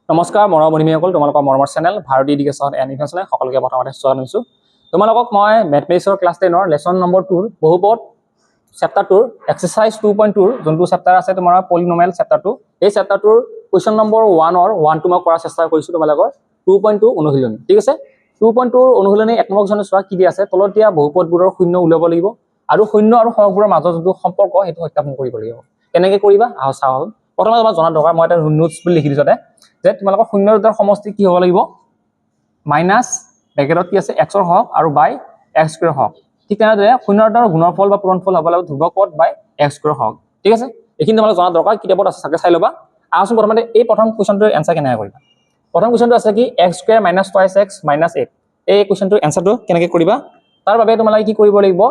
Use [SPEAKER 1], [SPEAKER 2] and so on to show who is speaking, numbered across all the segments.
[SPEAKER 1] নমস্কাৰ মৰমৰ বন্ধুসকল, তোমালোকৰ মৰমৰ চেনেল ভাৰতী এডুকেশ্যন এণ্ড ইনফৰমেশ্যনে সকলোকে প্ৰথমতে স্বাগতম জনাইছোঁ। তোমালোকক মই মেথমেটিক্সৰ ক্লাছ 10ৰ লেচন নম্বৰ 2 বহুপদ চেপ্টাৰটোৰ এক্সাৰচাইজ 2.2 যোনটো চেপ্টাৰ আছে তোমাৰ পলিনমিয়েল চেপ্টাৰটো, এই চেপ্টাৰটোৰ কুৱেশ্যন নম্বৰ 1ৰ 1টো মই কৰাৰ চেষ্টা কৰিছোঁ তোমালোকৰ 2.2 অনুশীলনী। ঠিক আছে, 2.2 অনুশীলনী 1 নম্বৰ কুৱেশ্যন চোৱা কি দিয়া আছে, তলত দিয়া বহুপদবোৰৰ শূন্য উলিয়াব লাগিব আৰু শূন্য আৰু সহগবোৰৰ মাজত যোনটো সম্পৰ্ক সেইটো সত্যাপন কৰিব লাগিব। কেনেকৈ কৰিবা আহ চাওঁ। প্ৰথমে তোমাক জনা দৰকাৰ, মই এটা নোটছ বুলি লিখি দিছোঁ যে তোমালোকৰ শূন্য দুটাৰ সমষ্টি কি হ'ব লাগিব, মাইনাছ ব্ৰেকেটত কি আছে এক্সৰ হওক আৰু বাই এক্স স্কুৱেৰ হওক। ঠিক তেনেদৰে শূন্য দুটাৰ গুণনফল বা পূৰণফল হ'ব লাগিব ধ্ৰুৱপদ বাই এক্স স্কুৱেৰ হওক। ঠিক আছে, এইখিনি তোমালোক জনা দৰকাৰ, কিতাপত আছে চাগে চাই ল'বা। আহচোন প্ৰথমতে এই প্ৰথম কুৱেশ্যনটোৰ এনচাৰ কেনেকৈ কৰিবা। প্ৰথম কুৱেশ্যনটো আছে কি x square minus twice x minus 8। এই কুৱেশ্যনটোৰ এনচাৰটো কেনেকৈ কৰিবা, তাৰ বাবে তোমালোকে কি কৰিব লাগিব,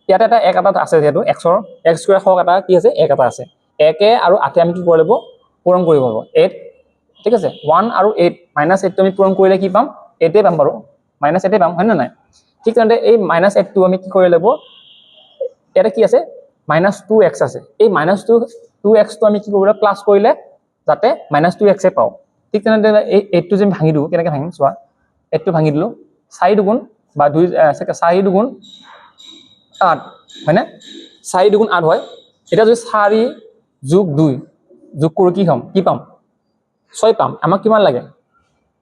[SPEAKER 1] ইয়াতে এটা এক এটা আছে, যিহেতু এক্সৰ এক্স স্কুৱেৰ হওক এটা কি আছে এক এটা আছে, একে আৰু 8 আমি কি কৰিব লাগিব পূৰণ কৰিব লাগিব 8। ঠিক আছে, 1 আৰু 8 মাইনাছ 8টো আমি পূৰণ কৰিলে কি পাম 8 পাম বাৰু, মাইনাছ 8 পাম হয় নে নাই। ঠিক তেনেদৰে এই মাইনাছ 8টো আমি কি কৰিব লাগিব, ইয়াতে কি আছে মাইনাছ 2x আছে, এই মাইনাছ 2xটো আমি কি কৰিব লাগিব প্লাছ কৰিলে যাতে মাইনাছ 2x পাওঁ। ঠিক তেনেদৰে এই 8টো যে ভাঙি দিওঁ, কেনেকৈ ভাঙিম চোৱা, 8টো ভাঙি দিলোঁ 4 দুগুণ বা 4 দুগুণ 8 হয়নে, 4 দুগুণ 8 হয়। এতিয়া যদি 4 যোগ 2 যোগ কৰোঁ কি পাম 6 পাম। আমাক কিমান লাগে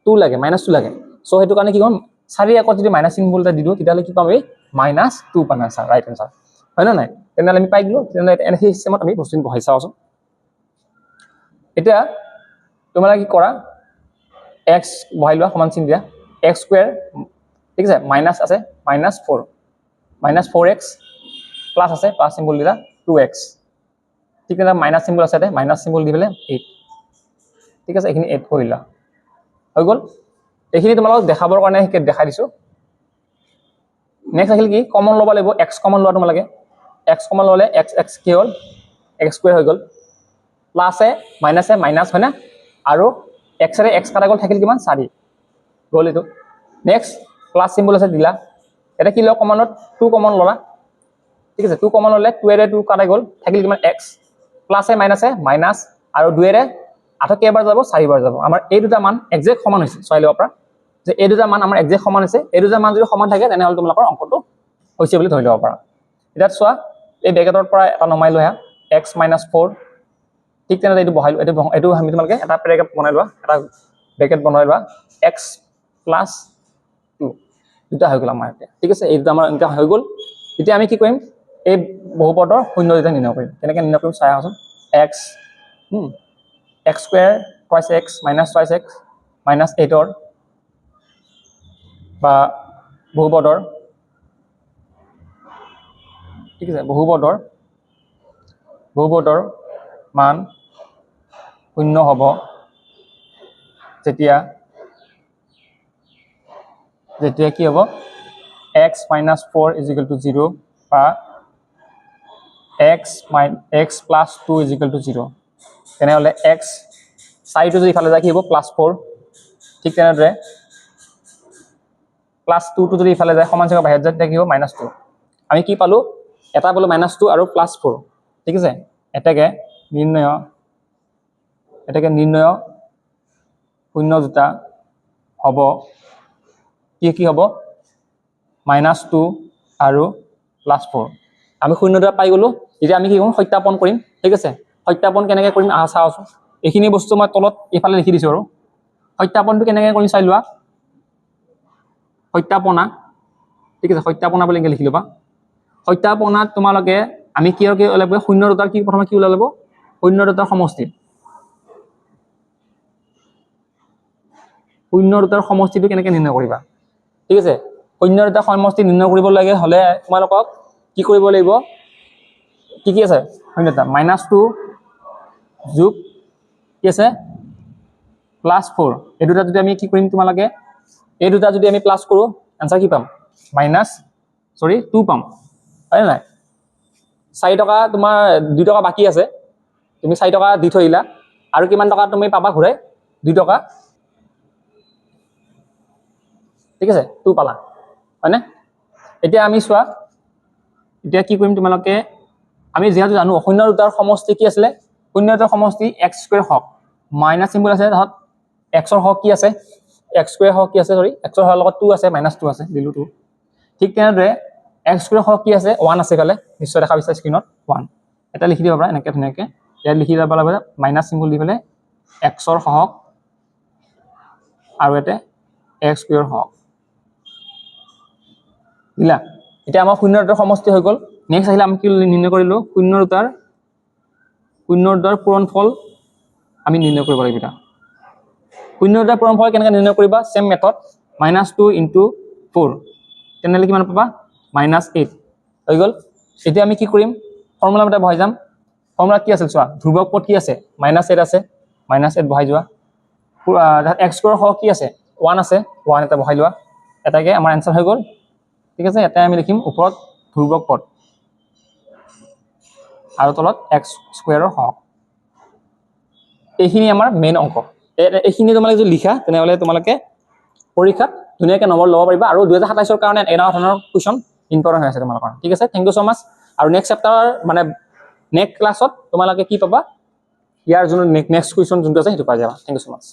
[SPEAKER 1] 2 লাগে, মাইনাছ 2 লাগে। চ' সেইটো কাৰণে কি ক'ম 4 আগত যদি মাইনাছ চিম্বল এটা দি দিওঁ তেতিয়াহ'লে কি পাম এই মাইনাছ 2 পাম এনচাৰ, ৰাইট এনচাৰ হয় নে নাই। তেনেহ'লে আমি পাই গ'লোঁ। তেনেহ'লে সেই চিষ্টেমত আমি বস্তুখিনি বহাই চাওঁচোন। এতিয়া তোমালোকে কি কৰা, এক্স বহাই লোৱা সমান চিন দিয়া, এক্স স্কুৱেৰ ঠিক আছে মাইনাছ আছে মাইনাছ 4x প্লাছ আছে প্লাছ চিম্বল দিলা 2x। ঠিক তেনেদৰে মাইনাছ চিম্বল আছে, মাইনাছ চিম্বল দি পেলাই 8। ঠিক আছে, এইখিনি এড কৰিলা হৈ গ'ল। এইখিনি তোমালোকক দেখাবৰ কাৰণে দেখাই দিছোঁ। নেক্সট আহিল কি কমন ল'ব লাগিব, এক্স কমন লোৱা তোমালোকে, এক্স কমন ল'লে এক্স কি হ'ল এক্স স্কুৱেৰ হৈ গ'ল, প্লাছে মাইনাছে মাইনাছ হয় না, আৰু এক্সৰে এক্স কাটা গ'ল, থাকিল কিমান 4 গ'ল এইটো। নেক্সট প্লাছ চিম্বল আছে দিলা, এটা কি লোৱা কমনত 2 কমন ল'লা। ঠিক আছে, 2 কমন ল'লে 2ৰে 2 কাটা গ'ল, থাকিল কিমান এক্স, প্লাছে মাইনাছে মাইনাছ আৰু 2ৰে 8 কেইবাৰ যাব 4 বাৰ যাব। আমাৰ এই দুটা মান একজেক্ট সমান হৈছে, চাই ল'ব পৰা যে এই দুটা মান আমাৰ একজেক্ট সমান হৈছে। এই দুটা মান যদি সমান থাকে তেনেহ'লে তোমালোকৰ অংকটো হৈছে বুলি ধৰি ল'ব পাৰা। এতিয়া চোৱা এই ব্ৰেকেটৰ পৰা এটা নমাই লৈ আহা এক্স মাইনাছ 4। ঠিক তেনেদৰে এইটো বহাই এইটো আমি তোমালোকে এটা পেৰাগ্ৰাফ বনাই লোৱা, এটা ব্ৰেকেট বনাই লোৱা এক্স প্লাছ 2 দুটা হৈ গ'ল আমাৰ এতিয়া। ঠিক আছে, এই দুটা আমাৰ এনেকুৱা হৈ গ'ল। এতিয়া আমি কি কৰিম, এই বহুপদৰ শূন্য দুটা নিৰ্ণয় কৰিম। কেনেকৈ নিৰ্ণয় কৰিম চাই আহোচোন। X x square twice x minus twice x minus 8ৰ বা বহুপদৰ, ঠিক আছে বহুপদৰ মান শূন্য হ'ব যেতিয়া কি হ'ব এক্স মাইনাছ 4 ইজিকেল টু 0 বা এক্স প্লাছ 2 ইজিকেল টু 0। তেনেহ'লে এক্স চাৰিটো যদি ইফালে যায় কি হ'ব +4। ঠিক তেনেদৰে +2টো যদি ইফালে যায় সমান চিহ্ন বাহিৰত যায় তেতিয়া কি হ'ব -2। আমি কি পালোঁ, এটা পালোঁ -2 আৰু +4। ঠিক আছে, এটাকে নিৰ্ণয় শূন্য দুটা হ'ব কি হ'ব -2 আৰু +4। আমি শূন্য দুটা পাই গ'লোঁ। এতিয়া আমি কি কৰিম সত্যাপন কৰিম। ঠিক আছে, সত্যাপন কেনেকৈ কৰিম আহা চাওঁচোন। এইখিনি বস্তু মই তলত এইফালে লিখি দিছোঁ আৰু সত্যাপনটো কেনেকৈ কৰিম চাই লোৱা। সত্যাপনা, ঠিক আছে সত্যাপনা বুলি লিখি ল'বা। সত্যাপনাত তোমালোকে আমি কি ওলাব শূন্য দুটাৰ কি প্ৰথমে কি ওলাই ল'ব, শূন্য দুটাৰ সমষ্টি। শূন্য দুটাৰ সমষ্টিটো কেনেকৈ নিৰ্ণয় কৰিবা। ঠিক আছে, শূন্য দুটাৰ সমষ্টি নিৰ্ণয় কৰিব লাগে হ'লে তোমালোকক কি কৰিব লাগিব, কি আছে শূন্য দুটা -2 যোগ কি আছে +4। এই দুটা যদি আমি কি কৰিম তোমালোকে, এই দুটা যদি আমি প্লাছ কৰোঁ এনচাৰ কি পাম 2 পাম হয় নাই। 4 টকা তোমাৰ 2 টকা বাকী আছে, তুমি 4 টকা দি থৈ দিলা আৰু কিমান টকা তুমি পাবা ঘূৰাই 2 টকা। ঠিক আছে 2 পালা হয়নে। এতিয়া আমি চোৱা, এতিয়া কি কৰিম তোমালোকে, আমি যিহেতু জানো শূন্য দুটাৰ সমষ্টি কি আছিলে, শূন্য দুটাৰ সমষ্টি এক্স স্কুৱেৰ হওক। মাইনাছ চিম্বল আছে তাত এক্সৰ হক কি আছে এক্স স্কুৱেৰ হক কি আছে সৰি এক্সৰ হকৰ লগত 2 আছে -2 আছে দিলো 2 ঠিক তেনেদৰে এক্স স্কুৱেৰ হক কি আছে 1 আছে কালে নিশ্চয় দেখা পাইছা স্ক্ৰীনত 1 এটা লিখি দিব পাৰা এনেকৈ ধুনীয়াকৈ ইয়াত লিখি দিব লাগে মাইনাছ চিম্বল দি পেলাই এক্সৰ হক আৰু এতে এক্স স্কুৱেৰ হক দিলা এতিয়া আমাৰ শূন্য দুটাৰ সমষ্টি হৈ গ'ল নেক্সট আহিলে আমি কি নিৰ্ণয় কৰিলো শূন্য দুটাৰ পূৰণফল আমি নিৰ্ণয় কৰিব লাগিব এটা শূন্য দুটাৰ পূৰণফল কেনেকৈ নিৰ্ণয় কৰিবা সেম মেথড -2 * 4 তেনেহলে কিমান পাবা -8 হৈ গ'ল এতিয়া আমি কি কৰিম ফৰ্মুলা এটা বহাই যাম ফৰ্মুলা কি আছিল চোৱা ধ্ৰুবক পদ কি আছে -8 আছে -8 বহাই যোৱা x স্কয়াৰ হক কি আছে 1 আছে 1 এটা বহাই লোৱা এটাকে আমাৰ आंसर হৈ গ'ল ঠিক আছে এটা আমি লিখিম ওপৰত ধ্ৰুবক পদ আৰু তলত x স্কয়াৰৰ হক এইখিনি আমাৰ মেইন অংক এইখিনি তোমালোকে যদি লিখা তেনেহলে তোমালোকে পৰীক্ষাত ধুনীয়াকৈ নম্বৰ ল'ব পাৰিবা আৰু 2027 ৰ কাৰণে এনা ধৰণৰ কোৱেশ্চন ইম্পৰ্টেন্ট হৈ আছে তোমালোকৰ ঠিক আছে থ্যাংক ইউ সো মাচ আৰু নেক্সট চেপ্টাৰ মানে নেক্সট ক্লাছত তোমালোকে কি পাবা ইয়াৰ যোন নেক্সট কোৱেশ্চন যোনটো আছে সেইটো পাই যাবা থ্যাংক ইউ সো মাচ